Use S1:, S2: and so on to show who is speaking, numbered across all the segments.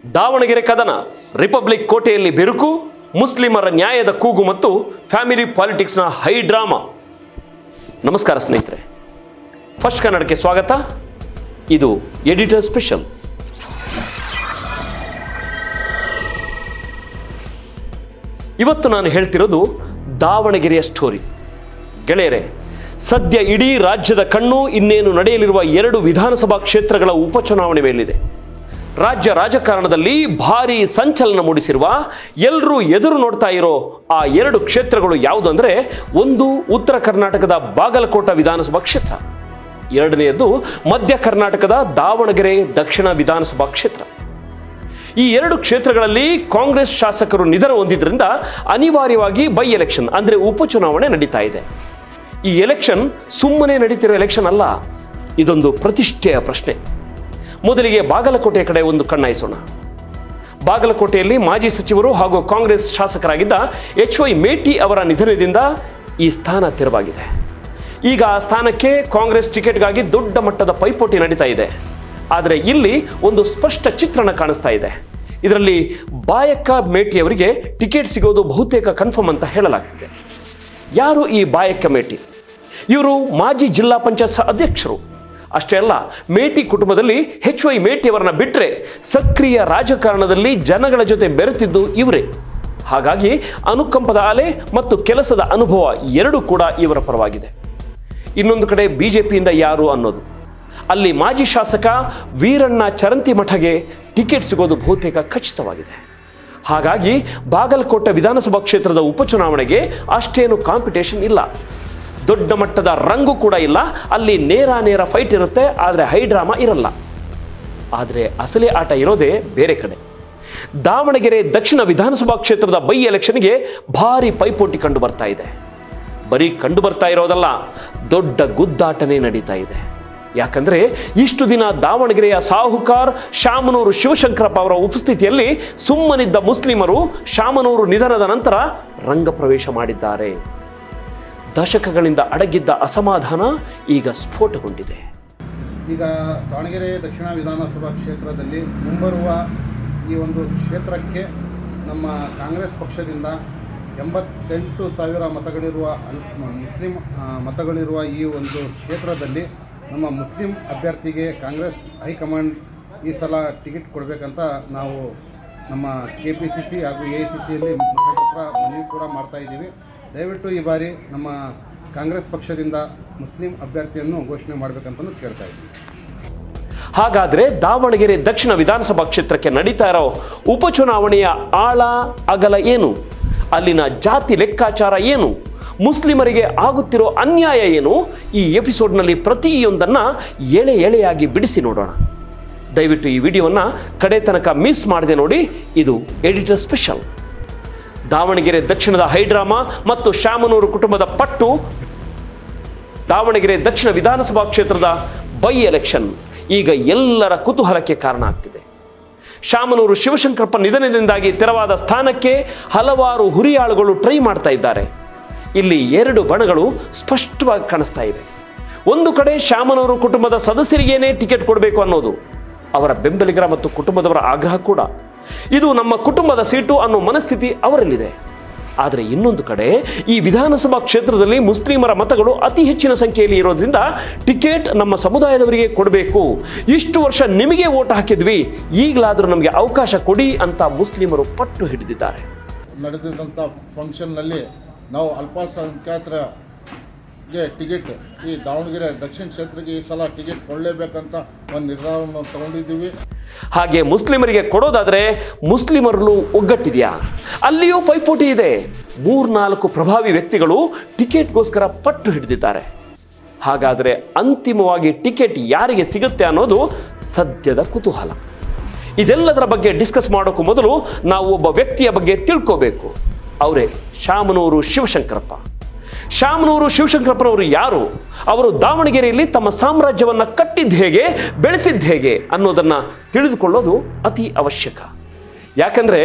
S1: ದಾವಣಗೆರೆ ಕದನ, ರಿಪಬ್ಲಿಕ್ ಕೋಟೆಯಲ್ಲಿ ಬೆರುಕು, ಮುಸ್ಲಿಮರ ನ್ಯಾಯದ ಕೂಗು ಮತ್ತು ಫ್ಯಾಮಿಲಿ ಪಾಲಿಟಿಕ್ಸ್ನ ಹೈ ಡ್ರಾಮಾ. ನಮಸ್ಕಾರ ಸ್ನೇಹಿತರೆ, ಫಸ್ಟ್ ಕನ್ನಡಕ್ಕೆ ಸ್ವಾಗತ. ಇದು ಎಡಿಟರ್ ಸ್ಪೆಷಲ್. ಇವತ್ತು ನಾನು ಹೇಳ್ತಿರೋದು ದಾವಣಗೆರೆಯ ಸ್ಟೋರಿ. ಗೆಳೆಯರೆ, ಸದ್ಯ ಇಡೀ ರಾಜ್ಯದ ಕಣ್ಣು ಇನ್ನೇನು ನಡೆಯಲಿರುವ 2 ವಿಧಾನಸಭಾ ಕ್ಷೇತ್ರಗಳ ಉಪಚುನಾವಣೆ ಮೇಲಿದೆ. ರಾಜ್ಯ ರಾಜಕಾರಣದಲ್ಲಿ ಭಾರೀ ಸಂಚಲನ ಮೂಡಿಸಿರುವ, ಎಲ್ಲರೂ ಎದುರು ನೋಡ್ತಾ ಇರೋ ಆ 2 ಕ್ಷೇತ್ರಗಳು ಯಾವುದು ಅಂದರೆ, ಒಂದು ಉತ್ತರ ಕರ್ನಾಟಕದ ಬಾಗಲಕೋಟ ವಿಧಾನಸಭಾ ಕ್ಷೇತ್ರ, ಎರಡನೆಯದು ಮಧ್ಯ ಕರ್ನಾಟಕದ ದಾವಣಗೆರೆ ದಕ್ಷಿಣ ವಿಧಾನಸಭಾ ಕ್ಷೇತ್ರ. ಈ 2 ಕ್ಷೇತ್ರಗಳಲ್ಲಿ ಕಾಂಗ್ರೆಸ್ ಶಾಸಕರು ನಿಧನ ಹೊಂದಿದ್ರಿಂದ ಅನಿವಾರ್ಯವಾಗಿ ಬೈ ಎಲೆಕ್ಷನ್ ಅಂದರೆ ಉಪಚುನಾವಣೆ ನಡೀತಾ ಇದೆ. ಈ ಎಲೆಕ್ಷನ್ ಸುಮ್ಮನೆ ನಡೀತಿರೋ ಎಲೆಕ್ಷನ್ ಅಲ್ಲ, ಇದೊಂದು ಪ್ರತಿಷ್ಠೆಯ ಪ್ರಶ್ನೆ. ಮೊದಲಿಗೆ ಬಾಗಲಕೋಟೆಯ ಕಡೆ ಒಂದು ಕಣ್ಣಾಯಿಸೋಣ. ಬಾಗಲಕೋಟೆಯಲ್ಲಿ ಮಾಜಿ ಸಚಿವರು ಹಾಗೂ ಕಾಂಗ್ರೆಸ್ ಶಾಸಕರಾಗಿದ್ದ HY ಮೇಟಿ ಅವರ ನಿಧನದಿಂದ ಈ ಸ್ಥಾನ ತೆರವಾಗಿದೆ. ಈಗ ಆ ಸ್ಥಾನಕ್ಕೆ ಕಾಂಗ್ರೆಸ್ ಟಿಕೆಟ್ಗಾಗಿ ದೊಡ್ಡ ಮಟ್ಟದ ಪೈಪೋಟಿ ನಡೀತಾ ಇದೆ. ಆದರೆ ಇಲ್ಲಿ ಒಂದು ಸ್ಪಷ್ಟ ಚಿತ್ರಣ ಕಾಣಿಸ್ತಾ ಇದೆ. ಇದರಲ್ಲಿ ಬಾಯಕ್ಕ ಮೇಟಿಯವರಿಗೆ ಟಿಕೆಟ್ ಸಿಗೋದು ಬಹುತೇಕ ಕನ್ಫರ್ಮ್ ಅಂತ ಹೇಳಲಾಗ್ತಿದೆ. ಯಾರು ಈ ಬಾಯಕ್ಕ ಮೇಟಿ? ಇವರು ಮಾಜಿ ಜಿಲ್ಲಾ ಪಂಚಾಯತ್ ಅಧ್ಯಕ್ಷರು. ಅಷ್ಟೇ ಅಲ್ಲ, ಮೇಟಿ ಕುಟುಂಬದಲ್ಲಿ HY ಮೇಟಿಯವರನ್ನ ಬಿಟ್ಟರೆ ಸಕ್ರಿಯ ರಾಜಕಾರಣದಲ್ಲಿ ಜನಗಳ ಜೊತೆ ಬೆರೆತಿದ್ದು ಇವರೇ. ಹಾಗಾಗಿ ಅನುಕಂಪದ ಅಲೆ ಮತ್ತು ಕೆಲಸದ ಅನುಭವ ಎರಡೂ ಕೂಡ ಇವರ ಪರವಾಗಿದೆ. ಇನ್ನೊಂದು ಕಡೆ ಬಿಜೆಪಿಯಿಂದ ಯಾರು ಅನ್ನೋದು. ಅಲ್ಲಿ ಮಾಜಿ ಶಾಸಕ ವೀರಣ್ಣ ಚರಂತಿಮಠಗೆ ಟಿಕೆಟ್ ಸಿಗೋದು ಬಹುತೇಕ ಖಚಿತವಾಗಿದೆ. ಹಾಗಾಗಿ ಬಾಗಲಕೋಟೆ ವಿಧಾನಸಭಾ ಕ್ಷೇತ್ರದ ಉಪಚುನಾವಣೆಗೆ ಅಷ್ಟೇನು ಕಾಂಪಿಟೇಷನ್ ಇಲ್ಲ, ದೊಡ್ಡ ಮಟ್ಟದ ರಂಗು ಕೂಡ ಇಲ್ಲ. ಅಲ್ಲಿ ನೇರ ಫೈಟ್ ಇರುತ್ತೆ, ಆದರೆ ಹೈ ಡ್ರಾಮಾ ಇರಲ್ಲ. ಆದರೆ ಅಸಲಿ ಆಟ ಇರೋದೇ ಬೇರೆ ಕಡೆ. ದಾವಣಗೆರೆ ದಕ್ಷಿಣ ವಿಧಾನಸಭಾ ಕ್ಷೇತ್ರದ ಬೈ ಎಲೆಕ್ಷನ್ಗೆ ಭಾರಿ ಪೈಪೋಟಿ ಕಂಡು ಬರ್ತಾ ಇದೆ. ಬರೀ ಕಂಡು ಬರ್ತಾ ಇರೋದಲ್ಲ, ದೊಡ್ಡ ಗುದ್ದಾಟನೇ ನಡೀತಾ ಇದೆ. ಯಾಕಂದ್ರೆ ಇಷ್ಟು ದಿನ ದಾವಣಗೆರೆಯ ಸಾಹುಕಾರ್ ಶಾಮನೂರು ಶಿವಶಂಕರಪ್ಪ ಅವರ ಉಪಸ್ಥಿತಿಯಲ್ಲಿ ಸುಮ್ಮನಿದ್ದ ಮುಸ್ಲಿಮರು ಶಾಮನೂರು ನಿಧನದ ನಂತರ ರಂಗಪ್ರವೇಶ ಮಾಡಿದ್ದಾರೆ. ದಶಕಗಳಿಂದ ಅಡಗಿದ್ದ ಅಸಮಾಧಾನ ಈಗ ಸ್ಫೋಟಗೊಂಡಿದೆ.
S2: ಈಗ ದಾವಣಗೆರೆ ದಕ್ಷಿಣ ವಿಧಾನಸಭಾ ಕ್ಷೇತ್ರದಲ್ಲಿ ಮುಂಬರುವ ಈ ಒಂದು ಕ್ಷೇತ್ರಕ್ಕೆ ನಮ್ಮ ಕಾಂಗ್ರೆಸ್ ಪಕ್ಷದಿಂದ 88,000 ಮತಗಳಿರುವ ಮುಸ್ಲಿಂ ಮತಗಳಿರುವ ಈ ಒಂದು ಕ್ಷೇತ್ರದಲ್ಲಿ ನಮ್ಮ ಮುಸ್ಲಿಂ ಅಭ್ಯರ್ಥಿಗೆ ಕಾಂಗ್ರೆಸ್ ಹೈಕಮಾಂಡ್ ಈ ಸಲ ಟಿಕೆಟ್ ಕೊಡಬೇಕಂತ ನಾವು ನಮ್ಮ KPCC ಹಾಗೂ AICCಯಲ್ಲಿ ಮುಖಂಡರ ಮನವಿ ಕೂಡ ಮಾಡ್ತಾಯಿದ್ದೀವಿ. ದಯವಿಟ್ಟು ಈ ಬಾರಿ ನಮ್ಮ ಕಾಂಗ್ರೆಸ್ ಪಕ್ಷದಿಂದ ಮುಸ್ಲಿಂ ಅಭ್ಯರ್ಥಿಯನ್ನು ಘೋಷಣೆ ಮಾಡಬೇಕಂತಲೂ ಕೇಳ್ತಾ ಇದ್ದೀವಿ.
S1: ಹಾಗಾದರೆ ದಾವಣಗೆರೆ ದಕ್ಷಿಣ ವಿಧಾನಸಭಾ ಕ್ಷೇತ್ರಕ್ಕೆ ನಡೀತಾ ಇರೋ ಉಪಚುನಾವಣೆಯ ಆಳ ಅಗಲ ಏನು? ಅಲ್ಲಿನ ಜಾತಿ ಲೆಕ್ಕಾಚಾರ ಏನು? ಮುಸ್ಲಿಮರಿಗೆ ಆಗುತ್ತಿರೋ ಅನ್ಯಾಯ ಏನು? ಈ ಎಪಿಸೋಡ್ನಲ್ಲಿ ಪ್ರತಿಯೊಂದನ್ನು ಎಳೆಯಾಗಿ ಬಿಡಿಸಿ ನೋಡೋಣ. ದಯವಿಟ್ಟು ಈ ವಿಡಿಯೋವನ್ನು ಕಡೆ ತನಕ ಮಿಸ್ ಮಾಡದೆ ನೋಡಿ. ಇದು ಎಡಿಟರ್ ಸ್ಪೆಷಲ್. ದಾವಣಗೆರೆ ದಕ್ಷಿಣದ ಹೈಡ್ರಾಮಾ ಮತ್ತು ಶಾಮನೂರು ಕುಟುಂಬದ ಪಟ್ಟು. ದಾವಣಗೆರೆ ದಕ್ಷಿಣ ವಿಧಾನಸಭಾ ಕ್ಷೇತ್ರದ ಬೈ ಎಲೆಕ್ಷನ್ ಈಗ ಎಲ್ಲರ ಕುತೂಹಲಕ್ಕೆ ಕಾರಣ ಆಗ್ತಿದೆ. ಶಾಮನೂರು ಶಿವಶಂಕರಪ್ಪ ನಿಧನದಿಂದಾಗಿ ತೆರವಾದ ಸ್ಥಾನಕ್ಕೆ ಹಲವಾರು ಹುರಿಯಾಳುಗಳು ಟ್ರೈ ಮಾಡ್ತಾ ಇದ್ದಾರೆ. ಇಲ್ಲಿ 2 ಬಣಗಳು ಸ್ಪಷ್ಟವಾಗಿ ಕಾಣಿಸ್ತಾ ಇವೆ. ಒಂದು ಕಡೆ ಶಾಮನೂರು ಕುಟುಂಬದ ಸದಸ್ಯರಿಗೇನೆ ಟಿಕೆಟ್ ಕೊಡಬೇಕು ಅನ್ನೋದು ಅವರ ಬೆಂಬಲಿಗರ ಮತ್ತು ಕುಟುಂಬದವರ ಆಗ್ರಹ ಕೂಡ. ಇದು ನಮ್ಮ ಕುಟುಂಬದ ಸೀಟು ಅನ್ನೋ ಮನಸ್ಥಿತಿ ಅವರಲ್ಲಿದೆ. ಆದರೆ ಇನ್ನೊಂದು ಕಡೆ ಈ ವಿಧಾನಸಭಾ ಕ್ಷೇತ್ರದಲ್ಲಿ ಮುಸ್ಲಿಮರ ಮತಗಳು ಅತಿ ಹೆಚ್ಚಿನ ಸಂಖ್ಯೆಯಲ್ಲಿ ಇರೋದ್ರಿಂದ ಟಿಕೆಟ್ ನಮ್ಮ ಸಮುದಾಯದವರಿಗೆ ಕೊಡಬೇಕು, ಇಷ್ಟು ವರ್ಷ ನಿಮಗೆ ಓಟ್ ಹಾಕಿದ್ವಿ, ಈಗಲಾದರೂ ನಮಗೆ ಅವಕಾಶ ಕೊಡಿ ಅಂತ ಮುಸ್ಲಿಮರು ಪಟ್ಟು ಹಿಡಿದಿದ್ದಾರೆ.
S2: ನಡೆದಿದ್ದಂಥ ಫಂಕ್ಷನ್ನಲ್ಲಿ ನಾವು ಅಲ್ಪಸಂಖ್ಯಾತರಿಗೆ ಟಿಕೆಟ್ ಈ ದಾವಣಗೆರೆ ದಕ್ಷಿಣ ಕ್ಷೇತ್ರಕ್ಕೆ ಈ ಸಲ ಟಿಕೆಟ್ ಕೊಡಲೇಬೇಕಂತ ಒಂದು ನಿರ್ಧಾರವನ್ನು ತಗೊಂಡಿದ್ದೀವಿ.
S1: ಹಾಗೆ ಮುಸ್ಲಿಮರಿಗೆ ಕೊಡೋದಾದರೆ ಮುಸ್ಲಿಮರಲ್ಲೂ ಒಗ್ಗಟ್ಟಿದೆಯಾ? ಅಲ್ಲಿಯೂ ಪೈಪೋಟಿ ಇದೆ. 3-4 ಪ್ರಭಾವಿ ವ್ಯಕ್ತಿಗಳು ಟಿಕೆಟ್ಗೋಸ್ಕರ ಪಟ್ಟು ಹಿಡಿದಿದ್ದಾರೆ. ಹಾಗಾದರೆ ಅಂತಿಮವಾಗಿ ಟಿಕೆಟ್ ಯಾರಿಗೆ ಸಿಗುತ್ತೆ ಅನ್ನೋದು ಸದ್ಯದ ಕುತೂಹಲ. ಇದೆಲ್ಲದರ ಬಗ್ಗೆ ಡಿಸ್ಕಸ್ ಮಾಡೋಕ್ಕೂ ಮೊದಲು ನಾವು ಒಬ್ಬ ವ್ಯಕ್ತಿಯ ಬಗ್ಗೆ ತಿಳ್ಕೋಬೇಕು. ಅವರೇ ಶಾಮನೂರು ಶಿವಶಂಕರಪ್ಪ. ಶಾಮನೂರು ಶಿವಶಂಕರಪ್ಪನವರು ಯಾರು? ಅವರು ದಾವಣಗೆರೆಯಲ್ಲಿ ತಮ್ಮ ಸಾಮ್ರಾಜ್ಯವನ್ನು ಕಟ್ಟಿದ್ದು ಹೇಗೆ, ಬೆಳೆಸಿದ್ದು ಹೇಗೆ ಅನ್ನೋದನ್ನು ತಿಳಿದುಕೊಳ್ಳೋದು ಅತಿ ಅವಶ್ಯಕ. ಯಾಕಂದರೆ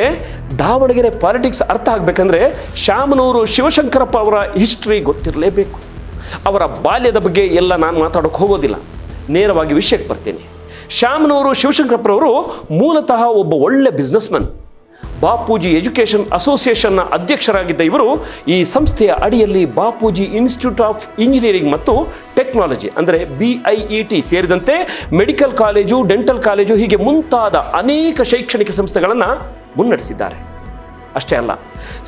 S1: ದಾವಣಗೆರೆ ಪಾಲಿಟಿಕ್ಸ್ ಅರ್ಥ ಆಗಬೇಕಂದ್ರೆ ಶಾಮನೂರು ಶಿವಶಂಕರಪ್ಪ ಅವರ ಹಿಸ್ಟ್ರಿ ಗೊತ್ತಿರಲೇಬೇಕು. ಅವರ ಬಾಲ್ಯದ ಬಗ್ಗೆ ಎಲ್ಲ ನಾನು ಮಾತಾಡೋಕ್ಕೆ ಹೋಗೋದಿಲ್ಲ, ನೇರವಾಗಿ ವಿಷಯಕ್ಕೆ ಬರ್ತೀನಿ. ಶಾಮನೂರು ಶಿವಶಂಕರಪ್ಪರವರು ಮೂಲತಃ ಒಬ್ಬ ಒಳ್ಳೆ ಬಿಸ್ನೆಸ್ಮನ್. ಬಾಪೂಜಿ ಎಜುಕೇಷನ್ ಅಸೋಸಿಯೇಷನ್ನ ಅಧ್ಯಕ್ಷರಾಗಿದ್ದ ಇವರು ಈ ಸಂಸ್ಥೆಯ ಅಡಿಯಲ್ಲಿ ಬಾಪೂಜಿ ಇನ್ಸ್ಟಿಟ್ಯೂಟ್ ಆಫ್ ಇಂಜಿನಿಯರಿಂಗ್ ಮತ್ತು ಟೆಕ್ನಾಲಜಿ ಅಂದರೆ BIET ಸೇರಿದಂತೆ ಮೆಡಿಕಲ್ ಕಾಲೇಜು, ಡೆಂಟಲ್ ಕಾಲೇಜು ಹೀಗೆ ಮುಂತಾದ ಅನೇಕ ಶೈಕ್ಷಣಿಕ ಸಂಸ್ಥೆಗಳನ್ನು ಮುನ್ನಡೆಸಿದ್ದಾರೆ. ಅಷ್ಟೇ ಅಲ್ಲ,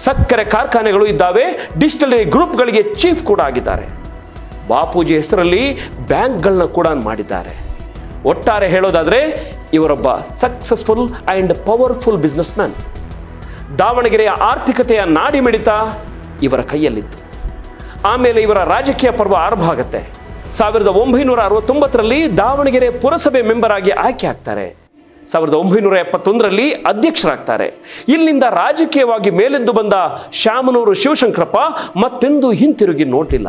S1: ಸಕ್ಕರೆ ಕಾರ್ಖಾನೆಗಳು ಇದ್ದಾವೆ, ಡಿಸ್ಟಿಲರಿ ಗ್ರೂಪ್ಗಳಿಗೆ ಚೀಫ್ ಕೂಡ ಆಗಿದ್ದಾರೆ. ಬಾಪೂಜಿ ಹೆಸರಲ್ಲಿ ಬ್ಯಾಂಕ್ಗಳನ್ನ ಕೂಡ ಮಾಡಿದ್ದಾರೆ. ಒಟ್ಟಾರೆ ಹೇಳೋದಾದರೆ ಇವರೊಬ್ಬ successful and powerful businessman. ದಾವಣಗೆರೆಯ ಆರ್ಥಿಕತೆಯ ನಾಡಿ ಮಿಡಿತ ಇವರ ಕೈಯಲ್ಲಿತ್ತು. ಆಮೇಲೆ ಇವರ ರಾಜಕೀಯ ಪರ್ವ ಆರಂಭ ಆಗುತ್ತೆ. 1969ರಲ್ಲಿ ದಾವಣಗೆರೆ ಪುರಸಭೆ ಮೆಂಬರ್ ಆಗಿ ಆಯ್ಕೆ ಆಗ್ತಾರೆ. 1971ರಲ್ಲಿ ಅಧ್ಯಕ್ಷರಾಗ್ತಾರೆ. ಇಲ್ಲಿಂದ ರಾಜಕೀಯವಾಗಿ ಮೇಲೆದ್ದು ಬಂದ ಶಾಮನೂರು ಶಿವಶಂಕರಪ್ಪ ಮತ್ತೆಂದೂ ಹಿಂತಿರುಗಿ ನೋಡಲಿಲ್ಲ.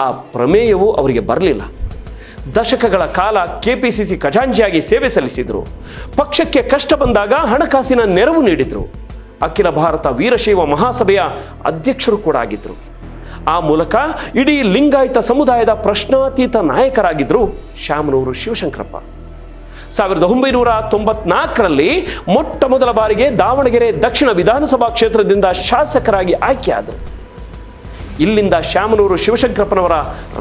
S1: ಆ ಪ್ರಮೇಯವು ಅವರಿಗೆ ಬರಲಿಲ್ಲ. ದಶಕಗಳ ಕಾಲ KPCC ಖಜಾಂಚಿಯಾಗಿ ಸೇವೆ ಸಲ್ಲಿಸಿದರು. ಪಕ್ಷಕ್ಕೆ ಕಷ್ಟ ಬಂದಾಗ ಹಣಕಾಸಿನ ನೆರವು ನೀಡಿದರು. ಅಖಿಲ ಭಾರತ ವೀರಶೈವ ಮಹಾಸಭೆಯ ಅಧ್ಯಕ್ಷರು ಕೂಡ ಆಗಿದ್ದರು. ಆ ಮೂಲಕ ಇಡೀ ಲಿಂಗಾಯತ ಸಮುದಾಯದ ಪ್ರಶ್ನಾತೀತ ನಾಯಕರಾಗಿದ್ದರು ಶಾಮನೂರು ಶಿವಶಂಕರಪ್ಪ. 1994ರಲ್ಲಿ ಮೊಟ್ಟ ಮೊದಲ ಬಾರಿಗೆ ದಾವಣಗೆರೆ ದಕ್ಷಿಣ ವಿಧಾನಸಭಾ ಕ್ಷೇತ್ರದಿಂದ ಶಾಸಕರಾಗಿ ಆಯ್ಕೆಯಾದರು. ಇಲ್ಲಿಂದ ಶಾಮನೂರು ಶಿವಶಂಕರಪ್ಪನವರ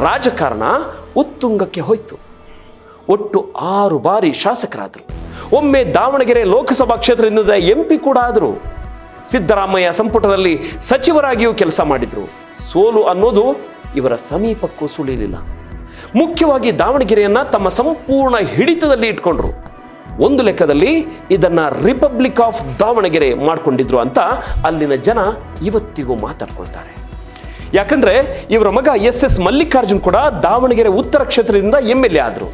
S1: ರಾಜಕಾರಣ ಉತ್ತುಂಗಕ್ಕೆ ಹೋಯಿತು. ಒಟ್ಟು 6 ಬಾರಿ ಶಾಸಕರಾದರು. ಒಮ್ಮೆ ದಾವಣಗೆರೆ ಲೋಕಸಭಾ ಕ್ಷೇತ್ರದಿಂದ MP ಕೂಡ ಆದರು. ಸಿದ್ದರಾಮಯ್ಯ ಸಂಪುಟದಲ್ಲಿ ಸಚಿವರಾಗಿಯೂ ಕೆಲಸ ಮಾಡಿದರು. ಸೋಲು ಅನ್ನೋದು ಇವರ ಸಮೀಪಕ್ಕೂ ಸುಳಿಲಿಲ್ಲ. ಮುಖ್ಯವಾಗಿ ದಾವಣಗೆರೆಯನ್ನ ತಮ್ಮ ಸಂಪೂರ್ಣ ಹಿಡಿತದಲ್ಲಿ ಇಟ್ಕೊಂಡ್ರು. ಒಂದು ಲೆಕ್ಕದಲ್ಲಿ ಇದನ್ನ ರಿಪಬ್ಲಿಕ್ ಆಫ್ ದಾವಣಗೆರೆ ಮಾಡಿಕೊಂಡಿದ್ರು ಅಂತ ಅಲ್ಲಿನ ಜನ ಇವತ್ತಿಗೂ ಮಾತಾಡ್ಕೊಳ್ತಾರೆ. ಯಾಕಂದ್ರೆ ಇವರ ಮಗ SS ಮಲ್ಲಿಕಾರ್ಜುನ್ ಕೂಡ ದಾವಣಗೆರೆ ಉತ್ತರ ಕ್ಷೇತ್ರದಿಂದ MLA ಆದರು.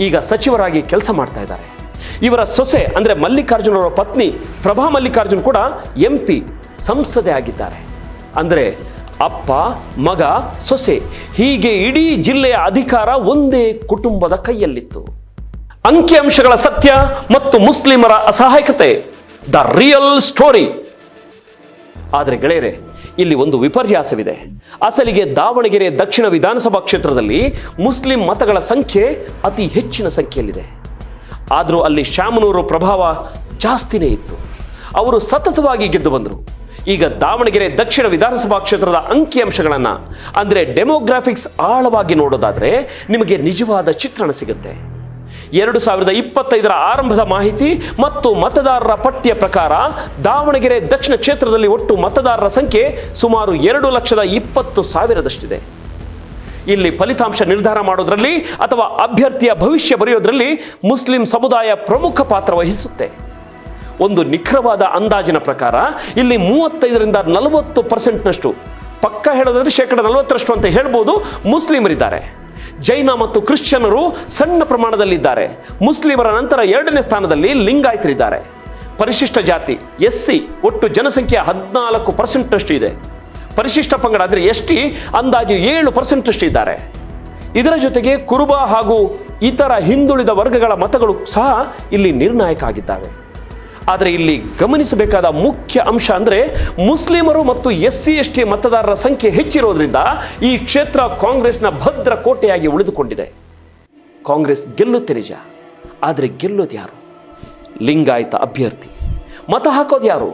S1: ಈಗ ಸಚಿವರಾಗಿ ಕೆಲಸ ಮಾಡ್ತಾ ಇದ್ದಾರೆ. ಇವರ ಸೊಸೆ ಅಂದ್ರೆ ಮಲ್ಲಿಕಾರ್ಜುನ್ ಅವರ ಪತ್ನಿ ಪ್ರಭಾ ಮಲ್ಲಿಕಾರ್ಜುನ್ ಕೂಡ MP ಸಂಸದೆ ಆಗಿದ್ದಾರೆ. ಅಂದ್ರೆ ಅಪ್ಪ, ಮಗ, ಸೊಸೆ ಹೀಗೆ ಇಡೀ ಜಿಲ್ಲೆಯ ಅಧಿಕಾರ ಒಂದೇ ಕುಟುಂಬದ ಕೈಯಲ್ಲಿತ್ತು. ಅಂಕಿಅಂಶಗಳ ಸತ್ಯ ಮತ್ತು ಮುಸ್ಲಿಮರ ಅಸಹಾಯಕತೆ, ದ ರಿಯಲ್ ಸ್ಟೋರಿ. ಆದರೆ ಗೆಳೆಯರೆ, ಇಲ್ಲಿ ಒಂದು ವಿಪರ್ಯಾಸವಿದೆ. ಅಸಲಿಗೆ ದಾವಣಗೆರೆ ದಕ್ಷಿಣ ವಿಧಾನಸಭಾ ಕ್ಷೇತ್ರದಲ್ಲಿ ಮುಸ್ಲಿಂ ಮತಗಳ ಸಂಖ್ಯೆ ಅತಿ ಹೆಚ್ಚಿನ ಸಂಖ್ಯೆಯಲ್ಲಿದೆ. ಆದರೂ ಅಲ್ಲಿ ಶಾಮನೂರು ಪ್ರಭಾವ ಜಾಸ್ತಿನೇ ಇತ್ತು. ಅವರು ಸತತವಾಗಿ ಗೆದ್ದು ಬಂದರು. ಈಗ ದಾವಣಗೆರೆ ದಕ್ಷಿಣ ವಿಧಾನಸಭಾ ಕ್ಷೇತ್ರದ ಅಂಕಿಅಂಶಗಳನ್ನು ಅಂದರೆ ಡೆಮೋಗ್ರಾಫಿಕ್ಸ್ ಆಳವಾಗಿ ನೋಡೋದಾದರೆ ನಿಮಗೆ ನಿಜವಾದ ಚಿತ್ರಣ ಸಿಗುತ್ತೆ. 2025ರ ಆರಂಭದ ಮಾಹಿತಿ ಮತ್ತು ಮತದಾರರ ಪಟ್ಟಿಯ ಪ್ರಕಾರ ದಾವಣಗೆರೆ ದಕ್ಷಿಣ ಕ್ಷೇತ್ರದಲ್ಲಿ ಒಟ್ಟು ಮತದಾರರ ಸಂಖ್ಯೆ ಸುಮಾರು 2,20,000 ಇಲ್ಲಿ ಫಲಿತಾಂಶ ನಿರ್ಧಾರ ಮಾಡೋದ್ರಲ್ಲಿ ಅಥವಾ ಅಭ್ಯರ್ಥಿಯ ಭವಿಷ್ಯ ಬರೆಯೋದ್ರಲ್ಲಿ ಮುಸ್ಲಿಂ ಸಮುದಾಯ ಪ್ರಮುಖ ಪಾತ್ರ ವಹಿಸುತ್ತೆ. ಒಂದು ನಿಖರವಾದ ಅಂದಾಜಿನ ಪ್ರಕಾರ ಇಲ್ಲಿ 35ರಿಂದ 40%ನಷ್ಟು, ಪಕ್ಕ ಹೇಳೋದಾದ್ರೆ 40% ಅಂತ ಹೇಳ್ಬೋದು, ಮುಸ್ಲಿಮರಿದ್ದಾರೆ. ಜೈನ ಮತ್ತು ಕ್ರಿಶ್ಚಿಯನ್ನರು ಸಣ್ಣ ಪ್ರಮಾಣದಲ್ಲಿದ್ದಾರೆ. ಮುಸ್ಲಿಮರ ನಂತರ 2ನೇ ಸ್ಥಾನದಲ್ಲಿ ಲಿಂಗಾಯತರಿದ್ದಾರೆ. ಪರಿಶಿಷ್ಟ ಜಾತಿ SC ಒಟ್ಟು ಜನಸಂಖ್ಯೆಯ 14%ನಷ್ಟು ಇದೆ. ಪರಿಶಿಷ್ಟ ಪಂಗಡ ಅಂದರೆ ST ಅಂದಾಜು 7%ನಷ್ಟು ಇದ್ದಾರೆ. ಇದರ ಜೊತೆಗೆ ಕುರುಬ ಹಾಗೂ ಇತರ ಹಿಂದುಳಿದ ವರ್ಗಗಳ ಮತಗಳು ಸಹ ಇಲ್ಲಿ ನಿರ್ಣಾಯಕ ಆಗಿದ್ದಾವೆ. ಆದರೆ ಇಲ್ಲಿ ಗಮನಿಸಬೇಕಾದ ಮುಖ್ಯ ಅಂಶ ಅಂದರೆ ಮುಸ್ಲಿಮರು ಮತ್ತು SC ST ಮತದಾರರ ಸಂಖ್ಯೆ ಹೆಚ್ಚಿರೋದ್ರಿಂದ ಈ ಕ್ಷೇತ್ರ ಕಾಂಗ್ರೆಸ್ನ ಭದ್ರ ಕೋಟೆಯಾಗಿ ಉಳಿದುಕೊಂಡಿದೆ. ಕಾಂಗ್ರೆಸ್ ಗೆಲ್ಲುತ್ತೆ ನಿಜ, ಆದರೆ ಗೆಲ್ಲೋದು ಯಾರು? ಲಿಂಗಾಯತ ಅಭ್ಯರ್ಥಿ. ಮತ ಹಾಕೋದು ಯಾರು?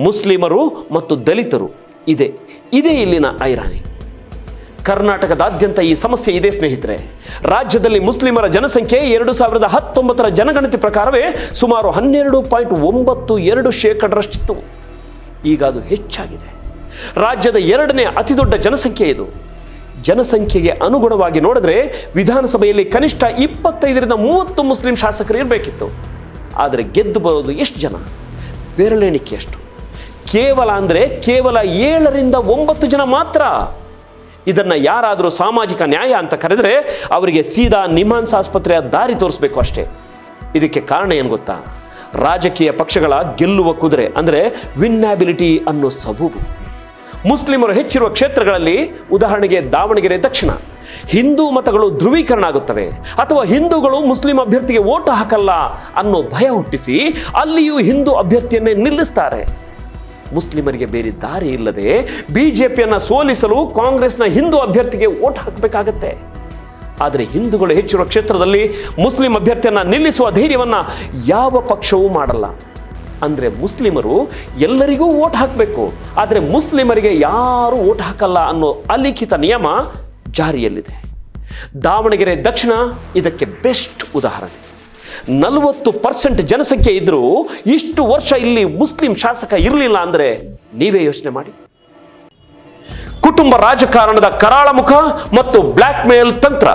S1: ಮುಸ್ಲಿಮರು ಮತ್ತು ದಲಿತರು. ಇದೇ ಇಲ್ಲಿನ ಐರಾಣಿ. ಕರ್ನಾಟಕದಾದ್ಯಂತ ಈ ಸಮಸ್ಯೆ ಇದೆ ಸ್ನೇಹಿತರೆ. ರಾಜ್ಯದಲ್ಲಿ ಮುಸ್ಲಿಮರ ಜನಸಂಖ್ಯೆ 2019ರ ಜನಗಣತಿ ಪ್ರಕಾರವೇ ಸುಮಾರು 12.92% ಈಗ ಅದು ಹೆಚ್ಚಾಗಿದೆ. ರಾಜ್ಯದ 2ನೇ ಅತಿದೊಡ್ಡ ಜನಸಂಖ್ಯೆ ಇದು. ಜನಸಂಖ್ಯೆಗೆ ಅನುಗುಣವಾಗಿ ನೋಡಿದ್ರೆ ವಿಧಾನಸಭೆಯಲ್ಲಿ ಕನಿಷ್ಠ 25ರಿಂದ 30 ಮುಸ್ಲಿಂ ಶಾಸಕರು ಇರಬೇಕಿತ್ತು. ಆದರೆ ಗೆದ್ದು ಬರೋದು ಎಷ್ಟು ಜನ? ಬೆರಳೆಣಿಕೆಯಷ್ಟು. ಕೇವಲ 7ರಿಂದ 9 ಜನ ಮಾತ್ರ. ಇದನ್ನ ಯಾರಾದರೂ ಸಾಮಾಜಿಕ ನ್ಯಾಯ ಅಂತ ಕರೆದರೆ ಅವರಿಗೆ ಸೀದಾ ನಿಮ್ಹಾನ್ಸ್ ಆಸ್ಪತ್ರೆಯ ದಾರಿ ತೋರಿಸಬೇಕು ಅಷ್ಟೇ. ಇದಕ್ಕೆ ಕಾರಣ ಏನು ಗೊತ್ತಾ? ರಾಜಕೀಯ ಪಕ್ಷಗಳ ಗೆಲ್ಲುವ ಕುದುರೆ ಅಂದರೆ ವಿನ್ನಾಬಿಲಿಟಿ ಅನ್ನೋ ಸಬೂಬು. ಮುಸ್ಲಿಮರು ಹೆಚ್ಚಿರುವ ಕ್ಷೇತ್ರಗಳಲ್ಲಿ, ಉದಾಹರಣೆಗೆ ದಾವಣಗೆರೆ ದಕ್ಷಿಣ, ಹಿಂದೂ ಮತಗಳು ಧ್ರುವೀಕರಣ ಆಗುತ್ತವೆ ಅಥವಾ ಹಿಂದೂಗಳು ಮುಸ್ಲಿಂ ಅಭ್ಯರ್ಥಿಗೆ ಓಟು ಹಾಕಲ್ಲ ಅನ್ನೋ ಭಯ ಹುಟ್ಟಿಸಿ ಅಲ್ಲಿಯೂ ಹಿಂದೂ ಅಭ್ಯರ್ಥಿಯನ್ನೇ ನಿಲ್ಲಿಸ್ತಾರೆ. ಮುಸ್ಲಿಮರಿಗೆ ಬೇರೆ ದಾರಿ ಇಲ್ಲದೆ ಬಿಜೆಪಿಯನ್ನು ಸೋಲಿಸಲು ಕಾಂಗ್ರೆಸ್ನ ಹಿಂದೂ ಅಭ್ಯರ್ಥಿಗೆ ಓಟ್ ಹಾಕಬೇಕಾಗತ್ತೆ. ಆದರೆ ಹಿಂದೂಗಳು ಹೆಚ್ಚಿರುವ ಕ್ಷೇತ್ರದಲ್ಲಿ ಮುಸ್ಲಿಂ ಅಭ್ಯರ್ಥಿಯನ್ನು ನಿಲ್ಲಿಸುವ ಧೈರ್ಯವನ್ನು ಯಾವ ಪಕ್ಷವೂ ಮಾಡಲ್ಲ. ಅಂದರೆ ಮುಸ್ಲಿಮರು ಎಲ್ಲರಿಗೂ ವೋಟ್ ಹಾಕಬೇಕು, ಆದರೆ ಮುಸ್ಲಿಮರಿಗೆ ಯಾರೂ ವೋಟ್ ಹಾಕಲ್ಲ ಅನ್ನೋ ಅಲಿಖಿತ ನಿಯಮ ಜಾರಿಯಲ್ಲಿದೆ. ದಾವಣಗೆರೆ ದಕ್ಷಿಣ ಇದಕ್ಕೆ ಬೆಸ್ಟ್ ಉದಾಹರಣೆ. 40% ಜನಸಂಖ್ಯೆ ಇದ್ದರೂ ಇಷ್ಟು ವರ್ಷ ಇಲ್ಲಿ ಮುಸ್ಲಿಂ ಶಾಸಕ ಇರಲಿಲ್ಲ ಅಂದರೆ ನೀವೇ ಯೋಚನೆ ಮಾಡಿ. ಕುಟುಂಬ ರಾಜಕಾರಣದ ಕರಾಳ ಮುಖ ಮತ್ತು ಬ್ಲ್ಯಾಕ್ ಮೇಲ್ ತಂತ್ರ.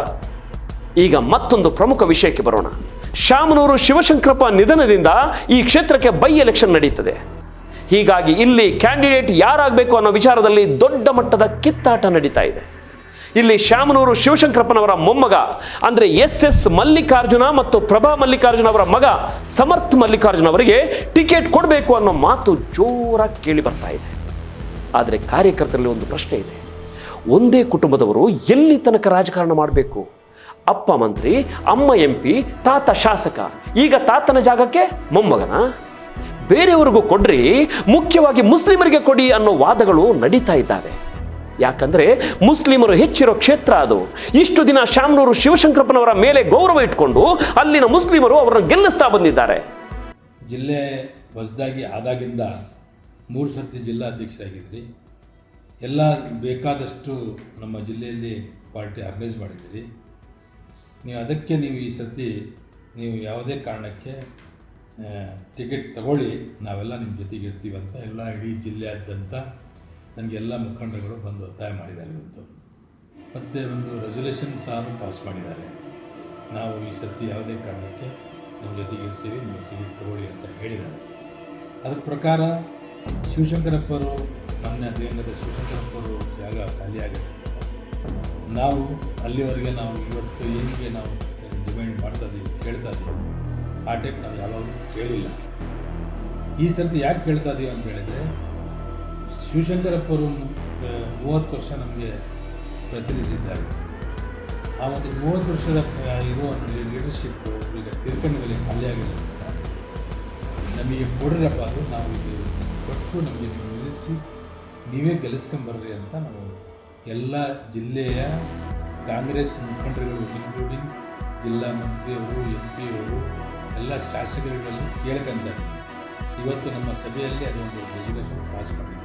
S1: ಈಗ ಮತ್ತೊಂದು ಪ್ರಮುಖ ವಿಷಯಕ್ಕೆ ಬರೋಣ. ಶಾಮನೂರು ಶಿವಶಂಕರಪ್ಪ ನಿಧನದಿಂದ ಈ ಕ್ಷೇತ್ರಕ್ಕೆ ಬೈ ಎಲೆಕ್ಷನ್ ನಡೀತದೆ. ಹೀಗಾಗಿ ಇಲ್ಲಿ ಕ್ಯಾಂಡಿಡೇಟ್ ಯಾರಾಗಬೇಕು ಅನ್ನೋ ವಿಚಾರದಲ್ಲಿ ದೊಡ್ಡ ಮಟ್ಟದ ಕಿತ್ತಾಟ ನಡೀತಾ ಇದೆ. ಇಲ್ಲಿ ಶಾಮನೂರು ಶಿವಶಂಕರಪ್ಪನವರ ಮೊಮ್ಮಗ ಅಂದರೆ SS ಮಲ್ಲಿಕಾರ್ಜುನ ಮತ್ತು ಪ್ರಭಾ ಮಲ್ಲಿಕಾರ್ಜುನ ಅವರ ಮಗ ಸಮರ್ಥ್ ಮಲ್ಲಿಕಾರ್ಜುನ ಅವರಿಗೆ ಟಿಕೆಟ್ ಕೊಡಬೇಕು ಅನ್ನೋ ಮಾತು ಜೋರಾಗಿ ಕೇಳಿ ಬರ್ತಾ ಇದೆ. ಆದರೆ ಕಾರ್ಯಕರ್ತರಲ್ಲಿ ಒಂದು ಪ್ರಶ್ನೆ ಇದೆ. ಒಂದೇ ಕುಟುಂಬದವರು ಎಲ್ಲಿ ತನಕ ರಾಜಕಾರಣ ಮಾಡಬೇಕು? ಅಪ್ಪ ಮಂತ್ರಿ, ಅಮ್ಮ MP, ತಾತ ಶಾಸಕ. ಈಗ ತಾತನ ಜಾಗಕ್ಕೆ ಮೊಮ್ಮಗನ? ಬೇರೆಯವರಿಗೂ ಕೊಡ್ರಿ, ಮುಖ್ಯವಾಗಿ ಮುಸ್ಲಿಮರಿಗೆ ಕೊಡಿ ಅನ್ನೋ ವಾದಗಳು ನಡೀತಾ ಇದ್ದಾವೆ. ಯಾಕಂದ್ರೆ ಮುಸ್ಲಿಮರು ಹೆಚ್ಚಿರೋ ಕ್ಷೇತ್ರ ಅದು. ಇಷ್ಟು ದಿನ ಶಾಮನೂರು ಶಿವಶಂಕರಪ್ಪನವರ ಮೇಲೆ ಗೌರವ ಇಟ್ಕೊಂಡು ಅಲ್ಲಿನ ಮುಸ್ಲಿಮರು ಅವರನ್ನು ಗೆಲ್ಲಿಸ್ತಾ ಬಂದಿದ್ದಾರೆ.
S3: ಜಿಲ್ಲೆ ಹೊಸದಾಗಿ ಆದಾಗಿಂದ 3 ಸರ್ತಿ ಜಿಲ್ಲಾಧ್ಯಕ್ಷರಾಗಿದ್ರಿ. ಎಲ್ಲ ಬೇಕಾದಷ್ಟು ನಮ್ಮ ಜಿಲ್ಲೆಯಲ್ಲಿ ಪಾರ್ಟಿ ಆರ್ಗನೈಸ್ ಮಾಡಿದ್ದೀರಿ. ನೀವು ಈ ಸರ್ತಿ ನೀವು ಯಾವುದೇ ಕಾರಣಕ್ಕೆ ಟಿಕೆಟ್ ತಗೊಳ್ಳಿ, ನಾವೆಲ್ಲ ನಿಮ್ಮ ಜೊತೆಗೆ ಇರ್ತೀವಿ ಅಂತ ಎಲ್ಲ ಇಡೀ ಜಿಲ್ಲೆಯಾದ್ಯಂತ ನನಗೆಲ್ಲ ಮುಖಂಡರುಗಳು ಬಂದು ಒತ್ತಾಯ ಮಾಡಿದ್ದಾರೆ ಇವತ್ತು. ಮತ್ತು ಒಂದು ರೆಸೊಲ್ಯೂಷನ್ ಸಹ ಪಾಸ್ ಮಾಡಿದ್ದಾರೆ. ನಾವು ಈ ಸರ್ತಿ ಯಾವುದೇ ಕಾರಣಕ್ಕೆ ನಿಮ್ಮ ಜೊತೆಗೆ ಇರ್ತೀವಿ, ನೀವು ಟಿಕೆಟ್ ತಗೊಳ್ಳಿ ಅಂತ ಹೇಳಿದ್ದಾರೆ. ಅದರ ಪ್ರಕಾರ ಶಿವಶಂಕರಪ್ಪರು, ಮಾನ್ಯ ದಿವಂಗತ ಶಿವಶಂಕರಪ್ಪರು ಜಾಗ ಖಾಲಿಯಾಗುತ್ತೆ. ನಾವು ಅಲ್ಲಿವರೆಗೆ ನಾವು ಇವತ್ತು ಏನಿಗೆ ನಾವು ಡಿಮ್ಯಾಂಡ್ ಮಾಡ್ತಾ ಇದ್ದೀವಿ, ಕೇಳ್ತಾ ಇದ್ದೀವಿ, ಆ ಟೈಪ್ ನಾವು ಯಾವಾಗಲೂ ಕೇಳಿಲ್ಲ. ಈ ಸರ್ತಿ ಯಾಕೆ ಕೇಳ್ತಾ ಇದ್ದೀವಿ ಅಂತ ಹೇಳಿದರೆ, ಶಿವಶಂಕರಪ್ಪರು 30 ವರ್ಷ ನಮಗೆ ಪ್ರತಿನಿಧಿಸಿದ್ದಾರೆ. ಆ ಒಂದು 30 ವರ್ಷದ ಇರೋ ಲೀಡರ್ಶಿಪ್ಪು ಈಗ ತೀರ್ಕೊಂಡಲ್ಲಿ ಖಾಲಿಯಾಗಿಲ್ಲ. ನಮಗೆ ಕೊಡ್ರಪ್ಪ, ಅದು ನಾವು ಇದು ಕೊಟ್ಟು ನಮಗೆ ನೀವು ನಿಲ್ಲಿಸಿ ನೀವೇ ಗೆಲ್ಲಿಸ್ಕೊಂಬರ್ರಿ ಅಂತ ನಾವು ಎಲ್ಲ ಜಿಲ್ಲೆಯ ಕಾಂಗ್ರೆಸ್ ಮುಖಂಡರುಗಳು, ಇನ್ಕ್ಲೂಡಿಂಗ್ ಜಿಲ್ಲಾ ಮಂತ್ರಿಯವರು, MP ಅವರು, ಎಲ್ಲ ಶಾಸಕರುಗಳಲ್ಲಿ ಕೇಳ್ಕೊಂತಾರೆ. ಇವತ್ತು ನಮ್ಮ ಸಭೆಯಲ್ಲಿ ಅದೊಂದು ರೆಸಲ್ಯೂಷನ್ ಪಾಸ್ ಮಾಡಿದ್ದಾರೆ.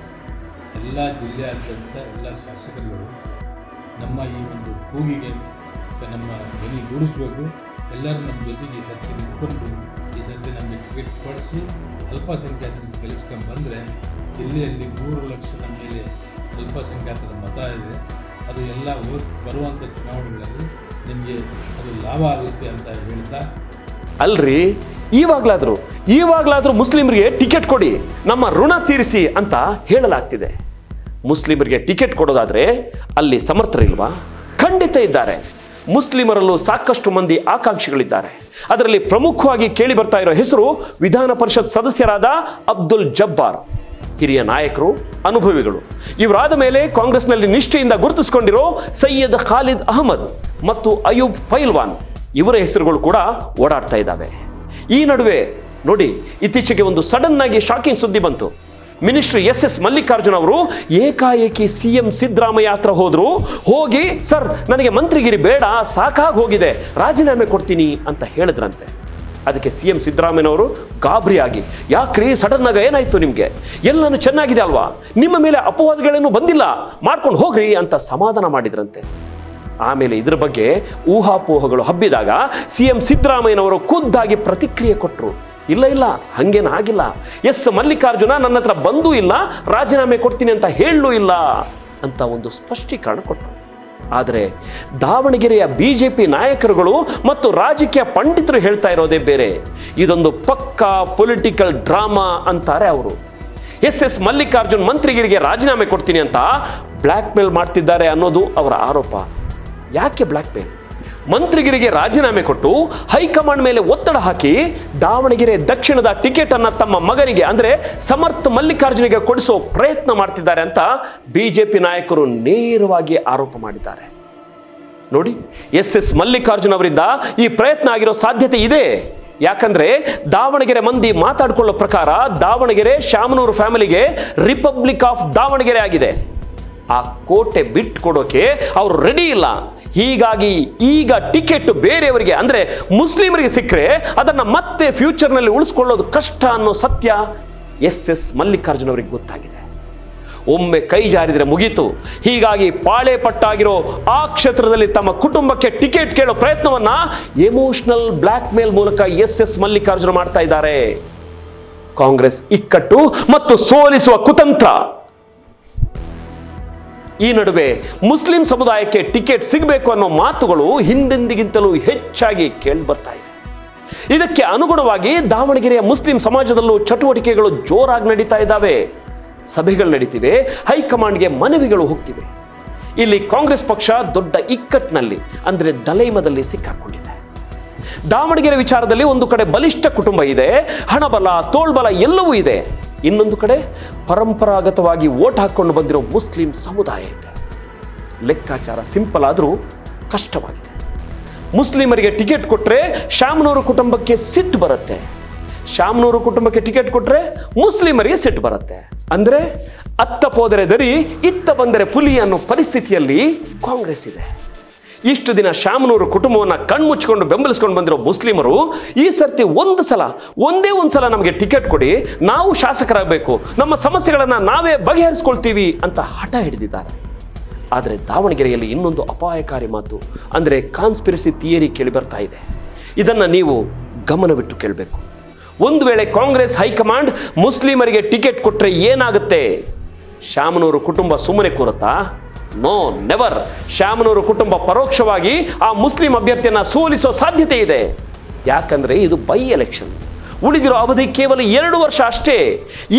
S3: ಎಲ್ಲ ಜಿಲ್ಲೆಯಾದ್ಯಂತ ಎಲ್ಲ ಶಾಸಕರುಗಳು ನಮ್ಮ ಈ ಒಂದು ಕೂಗಿಗೆ ನಮ್ಮ ಧ್ವನಿ ಗೂಡಿಸಬೇಕು. ಎಲ್ಲರೂ ನಮ್ಮ ಜೊತೆಗೆ ಈ ಸರ್ತಿ ನಿಂತ್ಕೊಂಡು ಈ ಸರ್ತಿ ನಮಗೆ ಟಿಕೆಟ್ ಕೊಡಿಸಿ ಅಲ್ಪಸಂಖ್ಯಾತರನ್ನು ಗೆಲ್ಲಿಸ್ಕೊಂಡು ಬಂದರೆ ಜಿಲ್ಲೆಯಲ್ಲಿ 3 ಲಕ್ಷದ ಮೇಲೆ ಅಲ್ಪಸಂಖ್ಯಾತರ ಮತ ಇದೆ. ಅದು ಎಲ್ಲ ಬರುವಂಥ ಚುನಾವಣೆಗಳಲ್ಲಿ ನಿಮಗೆ ಅದು ಲಾಭ ಆಗುತ್ತೆ ಅಂತ ಹೇಳ್ತಾ,
S1: ಅಲ್ರಿ ಇವಾಗಲಾದರೂ ಮುಸ್ಲಿಮರಿಗೆ ಟಿಕೆಟ್ ಕೊಡಿ, ನಮ್ಮ ಋಣ ತೀರಿಸಿ ಅಂತ ಹೇಳಲಾಗ್ತಿದೆ. ಮುಸ್ಲಿಮರಿಗೆ ಟಿಕೆಟ್ ಕೊಡೋದಾದ್ರೆ ಅಲ್ಲಿ ಸಮರ್ಥರಿಲ್ವಾ? ಖಂಡಿತ ಇದ್ದಾರೆ. ಮುಸ್ಲಿಮರಲ್ಲೂ ಸಾಕಷ್ಟು ಮಂದಿ ಆಕಾಂಕ್ಷಿಗಳಿದ್ದಾರೆ. ಅದರಲ್ಲಿ ಪ್ರಮುಖವಾಗಿ ಕೇಳಿ ಬರ್ತಾ ಇರೋ ಹೆಸರು ವಿಧಾನ ಪರಿಷತ್ ಸದಸ್ಯರಾದ ಅಬ್ದುಲ್ ಜಬ್ಬಾರ್. ಹಿರಿಯ ನಾಯಕರು, ಅನುಭವಿಗಳು. ಇವರಾದ ಮೇಲೆ ಕಾಂಗ್ರೆಸ್ನಲ್ಲಿ ನಿಷ್ಠೆಯಿಂದ ಗುರುತಿಸಿಕೊಂಡಿರೋ ಸೈಯದ್ ಖಾಲಿದ್ ಅಹಮದ್ ಮತ್ತು ಅಯೂಬ್ ಪೈಲ್ವಾನ್ ಇವರ ಹೆಸರುಗಳು ಕೂಡ ಓಡಾಡ್ತಾ ಇದ್ದಾವೆ. ಈ ನಡುವೆ ನೋಡಿ, ಇತ್ತೀಚೆಗೆ ಒಂದು ಸಡನ್ ಆಗಿ ಶಾಕಿಂಗ್ ಸುದ್ದಿ ಬಂತು. ಮಿನಿಸ್ಟರ್ SS ಮಲ್ಲಿಕಾರ್ಜುನ ಅವರು ಏಕಾಏಕಿ CM ಸಿದ್ದರಾಮಯ್ಯ ಹತ್ರ ಹೋಗಿ ಸರ್, ನನಗೆ ಮಂತ್ರಿಗಿರಿ ಬೇಡ, ಸಾಕಾಗಿ ಹೋಗಿದೆ, ರಾಜೀನಾಮೆ ಕೊಡ್ತೀನಿ ಅಂತ ಹೇಳಿದ್ರಂತೆ. ಅದಕ್ಕೆ CM ಸಿದ್ದರಾಮಯ್ಯನವರು ಗಾಬರಿಯಾಗಿ, ಯಾಕ್ರಿ ಸಡನ್ ಆಗಿ ಏನಾಯ್ತು ನಿಮಗೆ? ಎಲ್ಲನೂ ಚೆನ್ನಾಗಿದೆ ಅಲ್ವಾ, ನಿಮ್ಮ ಮೇಲೆ ಅಪವಾದಗಳೇನು ಬಂದಿಲ್ಲ, ಮಾಡ್ಕೊಂಡು ಹೋಗ್ರಿ ಅಂತ ಸಮಾಧಾನ ಮಾಡಿದ್ರಂತೆ. ಆಮೇಲೆ ಇದ್ರ ಬಗ್ಗೆ ಊಹಾಪೋಹಗಳು ಹಬ್ಬಿದಾಗ CM ಸಿದ್ದರಾಮಯ್ಯನವರು ಖುದ್ದಾಗಿ ಪ್ರತಿಕ್ರಿಯೆ ಕೊಟ್ಟರು. ಇಲ್ಲ ಹಂಗೇನು ಆಗಿಲ್ಲ, S ಮಲ್ಲಿಕಾರ್ಜುನ ನನ್ನ ಹತ್ರ ಬಂದೂ ಇಲ್ಲ, ರಾಜೀನಾಮೆ ಕೊಡ್ತೀನಿ ಅಂತ ಹೇಳಲೂ ಇಲ್ಲ ಅಂತ ಒಂದು ಸ್ಪಷ್ಟೀಕರಣ ಕೊಟ್ಟರು. ಆದರೆ ದಾವಣಗೆರೆಯ BJP ನಾಯಕರುಗಳು ಮತ್ತು ರಾಜಕೀಯ ಪಂಡಿತರು ಹೇಳ್ತಾ ಇರೋದೇ ಬೇರೆ. ಇದೊಂದು ಪಕ್ಕಾ ಪೊಲಿಟಿಕಲ್ ಡ್ರಾಮಾ ಅಂತಾರೆ ಅವರು. SS ಮಲ್ಲಿಕಾರ್ಜುನ್ ಮಂತ್ರಿಗಿರಿಗೆ ರಾಜೀನಾಮೆ ಕೊಡ್ತೀನಿ ಅಂತ ಬ್ಲ್ಯಾಕ್ ಮೇಲ್ ಮಾಡ್ತಿದ್ದಾರೆ ಅನ್ನೋದು ಅವರ ಆರೋಪ. ಯಾಕೆ ಬ್ಲ್ಯಾಕ್ ಮೇಲ್? ಮಂತ್ರಿಗಿರಿಗೆ ರಾಜೀನಾಮೆ ಕೊಟ್ಟು ಹೈಕಮಾಂಡ್ ಮೇಲೆ ಒತ್ತಡ ಹಾಕಿ ದಾವಣಗೆರೆ ದಕ್ಷಿಣದ ಟಿಕೆಟ್ ಅನ್ನ ತಮ್ಮ ಮಗನಿಗೆ ಅಂದರೆ ಸಮರ್ಥ್ ಮಲ್ಲಿಕಾರ್ಜುನಿಗೆ ಕೊಡಿಸೋ ಪ್ರಯತ್ನ ಮಾಡ್ತಿದ್ದಾರೆ ಅಂತ BJP ನಾಯಕರು ನೇರವಾಗಿ ಆರೋಪ ಮಾಡಿದ್ದಾರೆ. ನೋಡಿ, SS ಮಲ್ಲಿಕಾರ್ಜುನ್ ಅವರಿಂದ ಈ ಪ್ರಯತ್ನ ಆಗಿರೋ ಸಾಧ್ಯತೆ ಇದೆ. ಯಾಕಂದ್ರೆ ದಾವಣಗೆರೆ ಮಂದಿ ಮಾತಾಡ್ಕೊಳ್ಳೋ ಪ್ರಕಾರ ದಾವಣಗೆರೆ ಶಾಮನೂರು ಫ್ಯಾಮಿಲಿಗೆ ರಿಪಬ್ಲಿಕ್ ಆಫ್ ದಾವಣಗೆರೆ ಆಗಿದೆ. ಆ ಕೋಟೆ ಬಿಟ್ಟು ಕೊಡೋಕೆ ಅವರು ರೆಡಿ ಇಲ್ಲ. ಹೀಗಾಗಿ ಈಗ ಟಿಕೆಟ್ ಬೇರೆಯವರಿಗೆ ಅಂದರೆ ಮುಸ್ಲಿಮರಿಗೆ ಸಿಕ್ಕರೆ ಅದನ್ನು ಮತ್ತೆ ಫ್ಯೂಚರ್ನಲ್ಲಿ ಉಳಿಸ್ಕೊಳ್ಳೋದು ಕಷ್ಟ ಅನ್ನೋ ಸತ್ಯ ಎಸ್ ಮಲ್ಲಿಕಾರ್ಜುನ್ ಅವರಿಗೆ ಗೊತ್ತಾಗಿದೆ. ಒಮ್ಮೆ ಕೈ ಜಾರಿದರೆ ಮುಗೀತು. ಹೀಗಾಗಿ ಪಾಳೆ ಪಟ್ಟಾಗಿರೋ ಆ ಕ್ಷೇತ್ರದಲ್ಲಿ ತಮ್ಮ ಕುಟುಂಬಕ್ಕೆ ಟಿಕೆಟ್ ಕೇಳೋ ಪ್ರಯತ್ನವನ್ನ ಎಮೋಷನಲ್ ಬ್ಲ್ಯಾಕ್ ಮೇಲ್ ಮೂಲಕ ಎಸ್ ಮಲ್ಲಿಕಾರ್ಜುನ ಮಾಡ್ತಾ ಇದ್ದಾರೆ. ಕಾಂಗ್ರೆಸ್ ಇಕ್ಕಟ್ಟು ಮತ್ತು ಸೋಲಿಸುವ ಕುತಂತ್ರ. ಈ ನಡುವೆ ಮುಸ್ಲಿಂ ಸಮುದಾಯಕ್ಕೆ ಟಿಕೆಟ್ ಸಿಗಬೇಕು ಅನ್ನೋ ಮಾತುಗಳು ಹಿಂದೆಂದಿಗಿಂತಲೂ ಹೆಚ್ಚಾಗಿ ಕೇಳಿ ಬರ್ತಾ ಇದೆ. ಇದಕ್ಕೆ ಅನುಗುಣವಾಗಿ ದಾವಣಗೆರೆಯ ಮುಸ್ಲಿಂ ಸಮಾಜದಲ್ಲೂ ಚಟುವಟಿಕೆಗಳು ಜೋರಾಗಿ ನಡೀತಾ ಇದ್ದಾವೆ. ಸಭೆಗಳು ನಡೀತಿವೆ, ಹೈಕಮಾಂಡ್ಗೆ ಮನವಿಗಳು ಹೋಗ್ತಿವೆ. ಇಲ್ಲಿ ಕಾಂಗ್ರೆಸ್ ಪಕ್ಷ ದೊಡ್ಡ ಇಕ್ಕಟ್ಟಿನಲ್ಲಿ ಅಂದರೆ ಡಲೈಮದಲ್ಲಿ ಸಿಕ್ಕಾಕೊಂಡಿದೆ. ದಾವಣಗೆರೆ ವಿಚಾರದಲ್ಲಿ ಒಂದು ಕಡೆ ಬಲಿಷ್ಠ ಕುಟುಂಬ ಇದೆ, ಹಣಬಲ ತೋಳ್ಬಲ ಎಲ್ಲವೂ ಇದೆ. ಇನ್ನೊಂದು ಕಡೆ ಪರಂಪರಾಗತವಾಗಿ ವೋಟ್ ಹಾಕೊಂಡು ಬಂದಿರೋ ಮುಸ್ಲಿಂ ಸಮುದಾಯ ಇದೆ. ಲೆಕ್ಕಾಚಾರ ಸಿಂಪಲ್ ಆದರೂ ಕಷ್ಟವಾಗಿದೆ. ಮುಸ್ಲಿಮರಿಗೆ ಟಿಕೆಟ್ ಕೊಟ್ಟರೆ ಶಾಮನೂರು ಕುಟುಂಬಕ್ಕೆ ಸಿಟ್ಟು ಬರುತ್ತೆ, ಶಾಮನೂರು ಕುಟುಂಬಕ್ಕೆ ಟಿಕೆಟ್ ಕೊಟ್ಟರೆ ಮುಸ್ಲಿಮರಿಗೆ ಸಿಟ್ಟು ಬರುತ್ತೆ. ಅಂದರೆ ಅತ್ತ ಹೋದರೆ ದರಿ ಇತ್ತ ಬಂದರೆ ಪುಲಿ ಅನ್ನೋ ಪರಿಸ್ಥಿತಿಯಲ್ಲಿ ಕಾಂಗ್ರೆಸ್ ಇದೆ. ಇಷ್ಟು ದಿನ ಶಾಮನೂರು ಕುಟುಂಬವನ್ನು ಕಣ್ಮುಚ್ಚಿಕೊಂಡು ಬೆಂಬಲಿಸ್ಕೊಂಡು ಬಂದಿರೋ ಮುಸ್ಲಿಮರು ಈ ಸರ್ತಿ ಒಂದೇ ಒಂದು ಸಲ ನಮಗೆ ಟಿಕೆಟ್ ಕೊಡಿ, ನಾವು ಶಾಸಕರಾಗಬೇಕು, ನಮ್ಮ ಸಮಸ್ಯೆಗಳನ್ನು ನಾವೇ ಬಗೆಹರಿಸ್ಕೊಳ್ತೀವಿ ಅಂತ ಹಠ ಹಿಡಿದಿದ್ದಾರೆ. ಆದರೆ ದಾವಣಗೆರೆಯಲ್ಲಿ ಇನ್ನೊಂದು ಅಪಾಯಕಾರಿ ಮಾತು ಅಂದರೆ ಕಾನ್ಸ್ಪಿರಸಿ ಥಿಯರಿ ಕೇಳಿ ಬರ್ತಾ ಇದೆ. ಇದನ್ನು ನೀವು ಗಮನವಿಟ್ಟು ಕೇಳಬೇಕು. ಒಂದು ವೇಳೆ ಕಾಂಗ್ರೆಸ್ ಹೈಕಮಾಂಡ್ ಮುಸ್ಲಿಮರಿಗೆ ಟಿಕೆಟ್ ಕೊಟ್ಟರೆ ಏನಾಗುತ್ತೆ? ಶಾಮನೂರು ಕುಟುಂಬ ಸುಮ್ಮನೆ ಕೂರುತ್ತಾ? No, never. ಶಾಮನೂರು ಕುಟುಂಬ ಪರೋಕ್ಷವಾಗಿ ಆ ಮುಸ್ಲಿಂ ಅಭ್ಯರ್ಥಿಯನ್ನು ಸೋಲಿಸೋ ಸಾಧ್ಯತೆ ಇದೆ. ಯಾಕಂದ್ರೆ ಇದು ಬೈ ಎಲೆಕ್ಷನ್, ಉಳಿದಿರೋ ಅವಧಿ ಕೇವಲ 2 ವರ್ಷ ಅಷ್ಟೇ.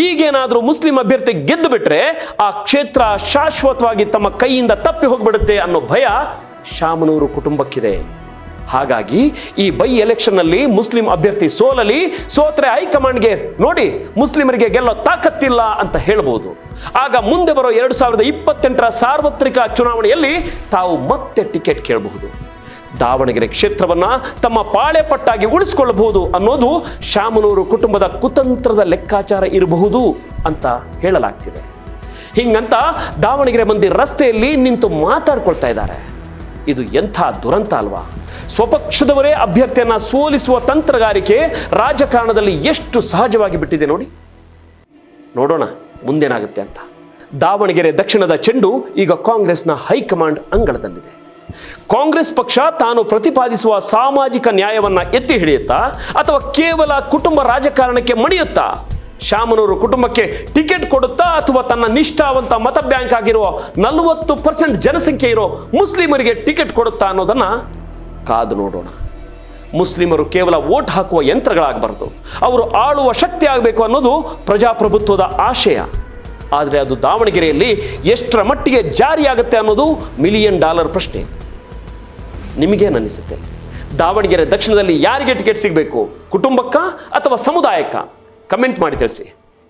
S1: ಈಗೇನಾದರೂ ಮುಸ್ಲಿಂ ಅಭ್ಯರ್ಥಿ ಗೆದ್ದು ಬಿಟ್ರೆ ಆ ಕ್ಷೇತ್ರ ಶಾಶ್ವತವಾಗಿ ತಮ್ಮ ಕೈಯಿಂದ ತಪ್ಪಿ ಹೋಗ್ಬಿಡುತ್ತೆ ಅನ್ನೋ ಭಯ ಶಾಮನೂರು ಕುಟುಂಬಕ್ಕಿದೆ. ಹಾಗಾಗಿ ಈ ಬೈ ಎಲೆಕ್ಷನ್ನಲ್ಲಿ ಮುಸ್ಲಿಂ ಅಭ್ಯರ್ಥಿ ಸೋತರೆ ಹೈಕಮಾಂಡ್ಗೆ ನೋಡಿ ಮುಸ್ಲಿಮರಿಗೆ ಗೆಲ್ಲೋ ತಾಕತ್ತಿಲ್ಲ ಅಂತ ಹೇಳ್ಬೋದು. ಆಗ ಮುಂದೆ ಬರೋ 2028ರ ಸಾರ್ವತ್ರಿಕ ಚುನಾವಣೆಯಲ್ಲಿ ತಾವು ಮತ್ತೆ ಟಿಕೆಟ್ ಕೇಳಬಹುದು. ದಾವಣಗೆರೆ ಕ್ಷೇತ್ರವನ್ನ ತಮ್ಮ ಪಾಳೆ ಪಟ್ಟಾಗಿ ಉಳಿಸಿಕೊಳ್ಳಬಹುದು ಅನ್ನೋದು ಶಾಮನೂರು ಕುಟುಂಬದ ಕುತಂತ್ರದ ಲೆಕ್ಕಾಚಾರ ಇರಬಹುದು ಅಂತ ಹೇಳಲಾಗ್ತಿದೆ. ಹಿಂಗಂತ ದಾವಣಗೆರೆ ಮಂದಿ ರಸ್ತೆಯಲ್ಲಿ ನಿಂತು ಮಾತಾಡ್ಕೊಳ್ತಾ ಇದ್ದಾರೆ. ಇದು ಎಂಥ ದುರಂತ ಅಲ್ವಾ? ಸ್ವಪಕ್ಷದವರೇ ಅಭ್ಯರ್ಥಿಯನ್ನ ಸೋಲಿಸುವ ತಂತ್ರಗಾರಿಕೆ ರಾಜಕಾರಣದಲ್ಲಿ ಎಷ್ಟು ಸಹಜವಾಗಿ ಬಿಟ್ಟಿದೆ ನೋಡಿ. ನೋಡೋಣ ಮುಂದೇನಾಗುತ್ತೆ ಅಂತ. ದಾವಣಗೆರೆ ದಕ್ಷಿಣದ ಚೆಂಡು ಈಗ ಕಾಂಗ್ರೆಸ್ನ ಹೈಕಮಾಂಡ್ ಅಂಗಳದಲ್ಲಿದೆ. ಕಾಂಗ್ರೆಸ್ ಪಕ್ಷ ತಾನು ಪ್ರತಿಪಾದಿಸುವ ಸಾಮಾಜಿಕ ನ್ಯಾಯವನ್ನ ಎತ್ತಿ ಹಿಡಿಯುತ್ತಾ ಅಥವಾ ಕೇವಲ ಕುಟುಂಬ ರಾಜಕಾರಣಕ್ಕೆ ಮಣಿಯುತ್ತಾ? ಶಾಮನೂರು ಕುಟುಂಬಕ್ಕೆ ಟಿಕೆಟ್ ಕೊಡುತ್ತಾ ಅಥವಾ ತನ್ನ ನಿಷ್ಠಾವಂತ ಮತ ಬ್ಯಾಂಕ್ ಆಗಿರುವ 40% ಜನಸಂಖ್ಯೆ ಇರೋ ಮುಸ್ಲಿಮರಿಗೆ ಟಿಕೆಟ್ ಕೊಡುತ್ತಾ ಅನ್ನೋದನ್ನ ಕಾದು ನೋಡೋಣ. ಮುಸ್ಲಿಮರು ಕೇವಲ ವೋಟ್ ಹಾಕುವ ಯಂತ್ರಗಳಾಗಬಾರದು, ಅವರು ಆಳುವ ಶಕ್ತಿ ಆಗಬೇಕು ಅನ್ನೋದು ಪ್ರಜಾಪ್ರಭುತ್ವದ ಆಶಯ. ಆದರೆ ಅದು ದಾವಣಗೆರೆಯಲ್ಲಿ ಎಷ್ಟರ ಮಟ್ಟಿಗೆ ಜಾರಿಯಾಗುತ್ತೆ ಅನ್ನೋದು $1 ಮಿಲಿಯನ್ ಪ್ರಶ್ನೆ. ನಿಮಗೇನನ್ನಿಸುತ್ತೆ? ದಾವಣಗೆರೆ ದಕ್ಷಿಣದಲ್ಲಿ ಯಾರಿಗೆ ಟಿಕೆಟ್ ಸಿಗಬೇಕು? ಕುಟುಂಬಕ್ಕ ಅಥವಾ ಸಮುದಾಯಕ್ಕ? ಕಮೆಂಟ್ ಮಾಡಿ ತಿಳಿಸಿ.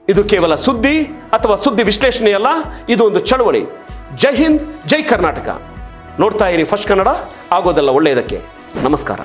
S1: ಇದು ಕೇವಲ ಸುದ್ದಿ ಅಥವಾ ಸುದ್ದಿ ವಿಶ್ಲೇಷಣೆಯಲ್ಲ, ಇದು ಒಂದು ಚಳವಳಿ. ಜೈ ಹಿಂದ್, ಜೈ ಕರ್ನಾಟಕ. ನೋಡ್ತಾ ಇರಿ ಫಸ್ಟ್ ಕನ್ನಡ, ಆಗೋದೆಲ್ಲ ಒಳ್ಳೆಯದಕ್ಕೆ. ನಮಸ್ಕಾರ.